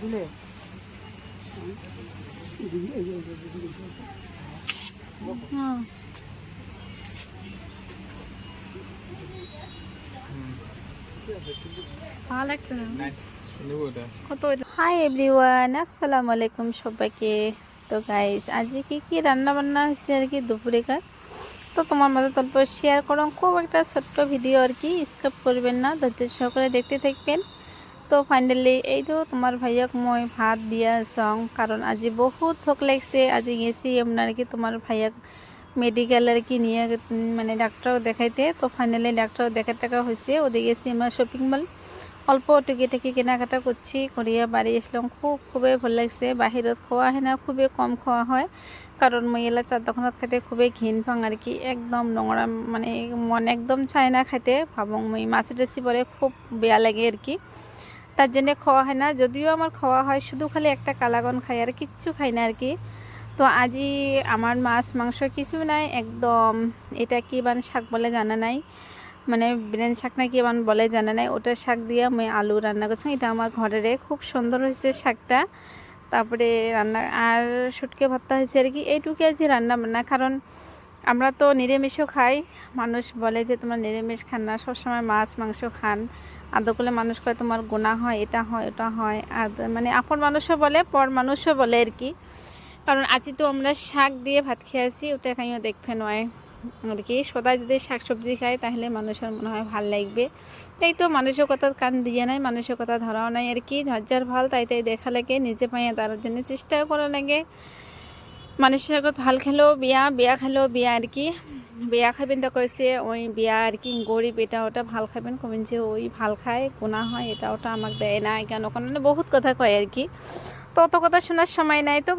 দিলে hi everyone, আসসালামু আলাইকুম সবাইকে। তো গাইস, আজকে কি রান্না বান্না হয়েছে আর কি দুপুরেকার, তো তোমার মাঝে অল্প শেয়ার করো। খুব একটা ছোট্ট ভিডিও আর কি, স্কিপ করবেন না, ধৈর্য সহকারে দেখতে থাকবেন। তো ফাইনালি এই তো তোমার ভাইয়াক মই ভাত দিয়া চাওঁ, কারণ আজি বহুত ভোক লাগছে। আজি গেছি এমন আর কি তোমার ভাইয়াক মেডিকেল আর কি নিয়ে মানে ডাক্তারও দেখাইতে। তো ফাইনালি ডাক্তারও দেখা টাকা হয়েছে, ওদিকে গেছি আমরা শপিং মল, অল্প টুকি কেনাকাটা করছি, করিয়া বাড়ি আসলাম। খুবই ভালো লাগছে। বাহিরত খাওয়া হয় না, খুবই কম খাওয়া হয়, কারণ মই এলা চার দোকানত খাইতে খুবই ঘিন পাং আর কি। একদম নোংরা, মানে মন একদম চায় না খাইতে। ভাবং মই মাছ টেছি পরে খুব বেয়া লাগে আর কি, তার জন্য খাওয়া হয় না। যদিও আমার খাওয়া হয়, শুধু খালি একটা কালাগন খাই আর কিচ্ছু খাই না আর কি। তো আজি আমার মাছ মাংস কিছু নাই একদম। এটা কি মানে শাক বলে জানা নাই, মানে ব্রেন শাক না কি এমন বলে জানা নাই। ওটা শাক দিয়ে আমি আলু রান্না করছি, এটা আমার ঘরের খুব সুন্দর হয়েছে শাকটা। তারপরে রান্না আর শুটকে ভর্তা হয়েছে আর কি। এইটুকু আজ রান্না বান্না, কারণ আমরা তো নিরামিষও খাই। মানুষ বলে যে তোমার নিরামিষ খান না, সবসময় মাছ মাংস খান। আদৌ করলে মানুষ কয় তোমার গুনাহ হয়, এটা হয় ওটা হয়। আর মানে আপন মানুষও বলে, পর মানুষও বলে আর কি। কারণ আজি তো আমরা শাক দিয়ে ভাত খেয়েছি, ওটা খাইও দেখবে নয় আর কি। সদায় যদি শাক সবজি খায় তাহলে মানুষের মনে হয় ভাল লাগবে। তাই তো মানুষের কথা কান দিয়ে নাই, মানুষের কথা ধরাও নাই আর কি। ঝরঝর ভাল তাই দেখা লাগে, নিজে পাইয়া তার জন্য চেষ্টাও করা লাগে। মানুষের আগত ভাল খেলেও বিয়া, বিয়া খেলেও বিয়া আর কি। বিয়া খাবেন তো কইছে ওই বিয়া আর কি, গরিব এটা ওটা ভাল খাবেন কমেন যে ওই ভাল খায়, গুণা হয়, এটা ওটা আমাকে দেয় না কেন, কারণ বহুত কথা কয় আর কি। তো অত কথা শোনার সময় নাই। তো